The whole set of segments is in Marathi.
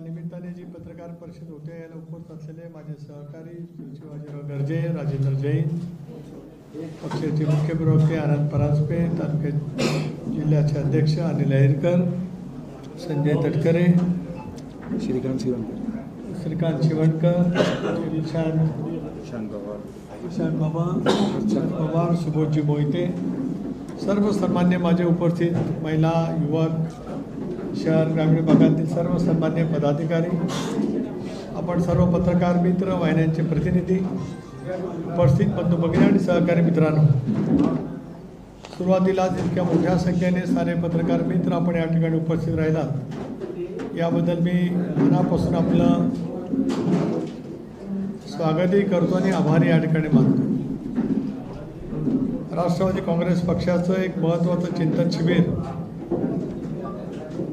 निमित्ताने जी पत्रकार परिषद होते याला उपस्थित असलेले माझे सहकारी शिवाजीराव गर्जे, राजेंद्र जैन, पक्षाचे मुख्य प्रवक्ते आनंद परांजपे, तालुका जिल्ह्याचे अध्यक्ष अनिल अहिरकर, संजय तटकरे, श्रीकांत शिवणकर, ईशान पवार, सुबोधजी मोहिते, सर्व सन्मान्य माझे उपस्थित महिला, युवक, शहर ग्रामीण भागातील सर्व सन्मान्य पदाधिकारी, आपण सर्व पत्रकार मित्र, वाहिन्यांचे प्रतिनिधी, उपस्थित बंधू भगिनी आणि सहकारी मित्रांनो, सुरुवातीला इतक्या मोठ्या संख्येने सारे पत्रकार मित्र आपण या ठिकाणी उपस्थित राहिलात याबद्दल मी मनापासून आपलं स्वागतही करतो आणि आभारी या ठिकाणी मानतो. राष्ट्रवादी काँग्रेस पक्षाचं एक महत्त्वाचं चिंतन शिबिर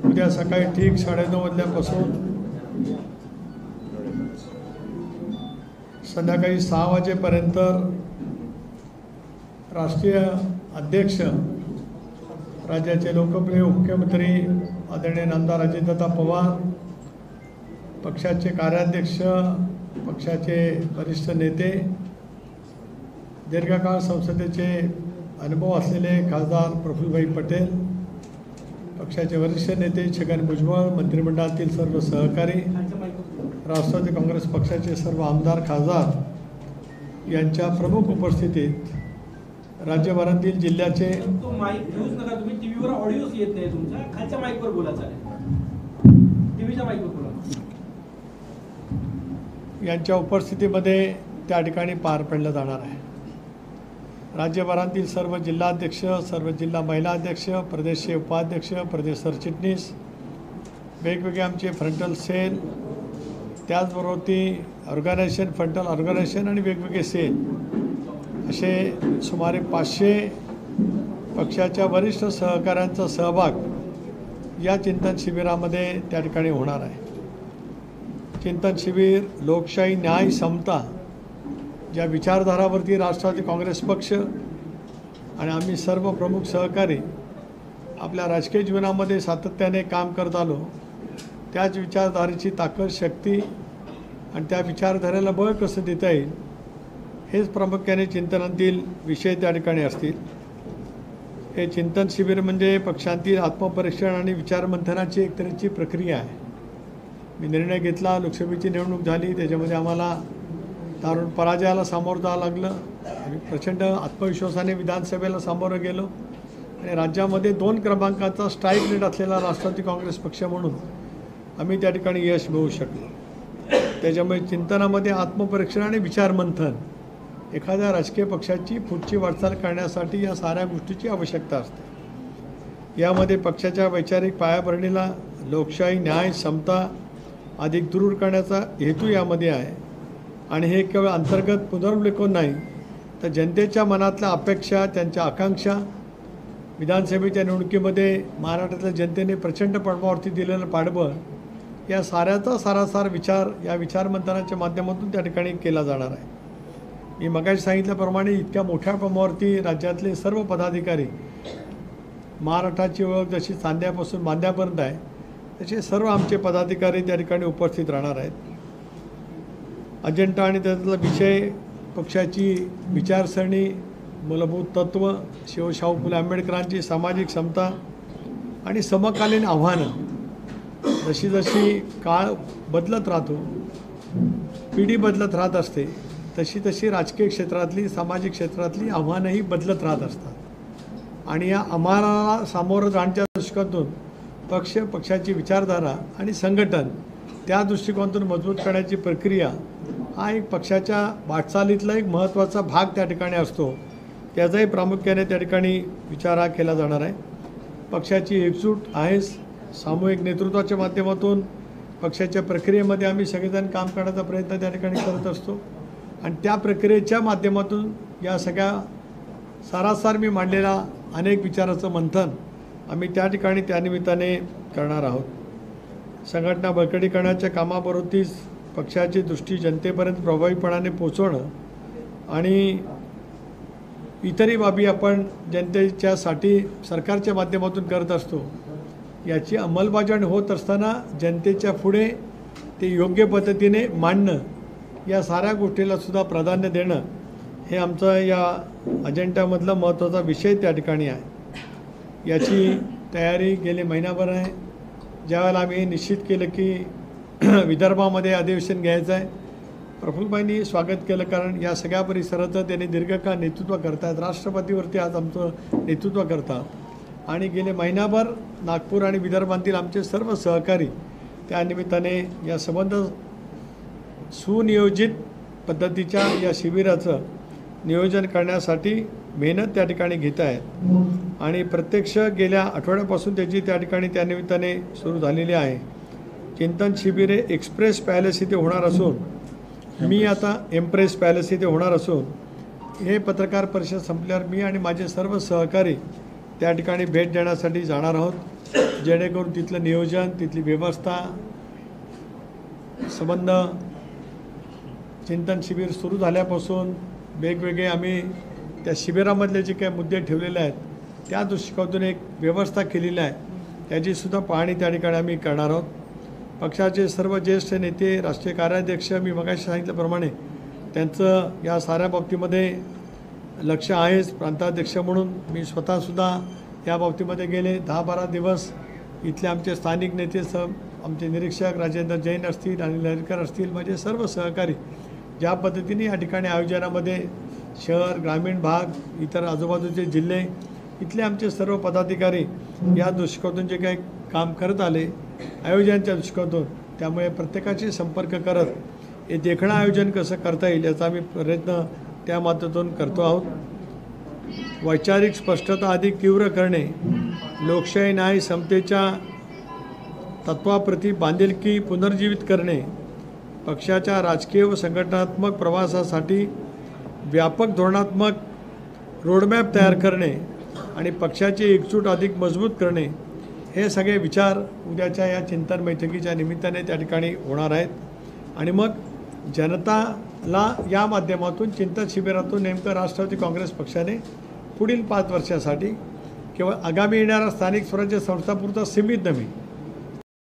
उद्या सकाळी ठीक 9:30 वाजल्यापासून संध्याकाळी 6 वाजेपर्यंत राष्ट्रीय अध्यक्ष, राज्याचे लोकप्रिय मुख्यमंत्री आदरणीय नामदार अजितदादा पवार, पक्षाचे कार्याध्यक्ष, पक्षाचे वरिष्ठ नेते, दीर्घकाळ संसदेचे अनुभव असलेले खासदार प्रफुल्लभाई पटेल, पक्षाचे वरिष्ठ नेते छगन भुजबळ, मंत्रिमंडळातील सर्व सहकारी, राष्ट्रवादी काँग्रेस पक्षाचे सर्व आमदार, खासदार यांच्या प्रमुख उपस्थितीत राज्यभरातील जिल्ह्याचे यांच्या उपस्थितीमध्ये त्या ठिकाणी पार पडलं जाणार आहे. राज्यभरातील सर्व जिल्हाध्यक्ष, सर्व जिल्हा महिला अध्यक्ष, प्रदेशचे उपाध्यक्ष, प्रदेश सरचिटणीस, वेगवेगळे आमचे फ्रंटल सेल, त्याचबरोबर ती ऑर्गनायझेशन, फ्रंटल ऑर्गनायझेशन आणि वेगवेगळे सेल असे सुमारे 500 पक्षाच्या वरिष्ठ सहकाऱ्यांचा सहभाग या चिंतन शिबिरामध्ये त्या ठिकाणी होणार आहे. चिंतन शिबिर लोकशाही, न्याय, समता ज्या विचारधारावरती राष्ट्रवादी काँग्रेस पक्ष आणि आम्ही सर्व प्रमुख सहकारी आपल्या राजकीय जीवनामध्ये सातत्याने काम करत आलो, त्याच विचारधारेची ताकद, शक्ती आणि त्या विचारधारेला बळ कसं देता येईल हेच प्रामुख्याने चिंतनातील विषय त्या ठिकाणी असतील. हे चिंतन शिबिर म्हणजे पक्षांतील आत्मपरीक्षण आणि विचारमंथनाची एक तऱ्हेची प्रक्रिया आहे. मी निर्णय घेतला, लोकसभेची निवडणूक झाली, त्याच्यामध्ये आम्हाला दारुण पराजयाला सामोरं जावं लागलं. आम्ही प्रचंड आत्मविश्वासाने विधानसभेला सामोरं गेलो आणि राज्यामध्ये 2 क्रमांकाचा स्ट्राईक रेट असलेला राष्ट्रवादी काँग्रेस पक्ष म्हणून आम्ही त्या ठिकाणी यश मिळवू शकलो. त्याच्यामुळे चिंतनामध्ये आत्मपरीक्षण आणि विचारमंथन, एखाद्या राजकीय पक्षाची पुढची वाटचाल करण्यासाठी या साऱ्या गोष्टीची आवश्यकता असते. यामध्ये पक्षाच्या वैचारिक पायाभरणीला लोकशाही, न्याय, समता अधिक दृढ करण्याचा हेतू यामध्ये आहे. आणि हे केवळ अंतर्गत पुनर्वलोकन नाही, तर जनतेच्या मनातल्या अपेक्षा, त्यांच्या आकांक्षा, विधानसभेच्या निवडणुकीमध्ये महाराष्ट्रातल्या जनतेने प्रचंड प्रमाणावरती दिलेलं पाठबळ, या साऱ्याचा सारासार विचार या विचारमंथनाच्या माध्यमातून त्या ठिकाणी केला जाणार आहे. मी मगाशी सांगितल्याप्रमाणे इतक्या मोठ्या प्रमाणावरती राज्यातले सर्व पदाधिकारी, महाराष्ट्राची ओळख जशी चांद्यापासून बांद्यापर्यंत आहे तसे सर्व आमचे पदाधिकारी त्या ठिकाणी उपस्थित राहणार आहेत. अजेंडा आणि त्यातला विषय पक्षाची विचारसरणी, मूलभूत तत्त्व, शाहू फुले आंबेडकरांची सामाजिक समता आणि समकालीन आव्हानं. जशी जशी काळ बदलत राहतो, पिढी बदलत राहत असते, तशी तशी राजकीय क्षेत्रातली, सामाजिक क्षेत्रातली आव्हानंही बदलत राहत असतात. आणि या आव्हानाला सामोरं जाण्याच्या दृष्टिकोनातून पक्षाची विचारधारा आणि संघटन त्या दृष्टिकोनातून मजबूत करण्याची प्रक्रिया हा एक पक्षाच्या वाटचालीतला एक महत्त्वाचा भाग त्या ठिकाणी असतो. त्याचाही प्रामुख्याने त्या ठिकाणी विचार हा केला जाणार आहे. पक्षाची एकजूट आहेच. सामूहिक नेतृत्वाच्या माध्यमातून पक्षाच्या प्रक्रियेमध्ये आम्ही सगळेजण काम करण्याचा प्रयत्न त्या ठिकाणी करत असतो आणि त्या प्रक्रियेच्या माध्यमातून या सगळ्या सारासार मी मांडलेला अनेक विचाराचं मंथन आम्ही त्या ठिकाणी त्यानिमित्ताने करणार आहोत. संघटना बळकटीकरणाच्या कामाबरोबरच पक्षाची दृष्टी जनतेपर्यंत प्रभावीपणाने पोचवणं आणि इतरही बाबी आपण जनतेच्यासाठी सरकारच्या माध्यमातून करत असतो. याची अंमलबजावणी होत असताना जनतेच्या पुढे ते योग्य पद्धतीने मांडणं, या साऱ्या गोष्टीला सुद्धा प्राधान्य देणं हे आमचं या अजेंड्यामधला महत्त्वाचा विषय त्या ठिकाणी आहे. याची तयारी गेले महिनाभर आहे. ज्यावेळेला आम्ही निश्चित केलं की विदर्भामध्ये अधिवेशन घ्यायचं आहे, प्रफुल्लभाईंनी स्वागत केलं, कारण या सगळ्या परिसराचं त्यांनी दीर्घकाळ नेतृत्व करतात. राष्ट्रपतीवरती आज आमचं नेतृत्व करतात आणि गेले महिनाभर नागपूर आणि विदर्भातील आमचे सर्व सहकारी त्यानिमित्ताने या संबंध सुनियोजित पद्धतीच्या या शिबिराचं नियोजन करण्यासाठी मेहनत त्या ठिकाणी घेत आहेत आणि प्रत्यक्ष गेल्या आठवड्यापासून त्याची त्या ठिकाणी त्यानिमित्ताने सुरू झालेली आहे. चिंतन शिबिरे एक्सप्रेस पॅलेस इथे होणार असून, मी आता एम्प्रेस पॅलेस इथे होणार असून, हे पत्रकार परिषद संपल्यावर मी आणि माझे सर्व सहकारी त्या ठिकाणी भेट देण्यासाठी जाणार आहोत, जेणेकरून तिथलं नियोजन, तिथली व्यवस्था, संबंध चिंतन शिबिर सुरू झाल्यापासून वेगवेगळे आम्ही त्या शिबिरामधले जे काही मुद्दे ठेवलेले आहेत त्या दृष्टिकोनातून एक व्यवस्था केलेली आहे, त्याचीसुद्धा पाहणी त्या ठिकाणी आम्ही करणार आहोत. पक्षाचे सर्व ज्येष्ठ नेते, राष्ट्रीय कार्याध्यक्ष, मी मगाशी सांगितल्याप्रमाणे त्यांचं या साऱ्या बाबतीमध्ये लक्ष आहेच. प्रांताध्यक्ष म्हणून मी स्वतःसुद्धा या बाबतीमध्ये गेले 10-12 दिवस इथले आमचे स्थानिक नेते, आमचे निरीक्षक राजेंद्र जैन असतील, अनिल हरकर असतील, माझे सर्व सहकारी ज्या पद्धतीने या ठिकाणी आयोजनामध्ये शहर, ग्रामीण भाग, इतर आजूबाजूचे जिल्हे, इथले आमचे सर्व पदाधिकारी या दृष्टिकोनातून जे काही काम करत आले आयोजनाच्या दृष्टिकोनातून, त्यामुळे प्रत्येकाशी संपर्क करत हे देखणं आयोजन कसं करता येईल याचा आम्ही प्रयत्न त्या माध्यमातून करतो आहोत. वैचारिक स्पष्टता अधिक तीव्र करणे, लोकशाही न्याय समतेच्या तत्वाप्रती बांधिलकी पुनर्जीवित करणे, पक्षाच्या राजकीय व संघटनात्मक प्रवासासाठी व्यापक धोरणात्मक रोडमॅप तयार करणे आणि पक्षाची एकजूट अधिक मजबूत करणे, हे सगळे विचार उद्याच्या या चिंतन बैठकीच्या निमित्ताने त्या ठिकाणी होणार आहेत. आणि मग जनताला या माध्यमातून चिंतन शिबिरातून नेमकं राष्ट्रवादी काँग्रेस पक्षाने पुढील 5 वर्षासाठी केवळ आगामी येणाऱ्या स्थानिक स्वराज्य संस्थापुरता सीमित नव्हे,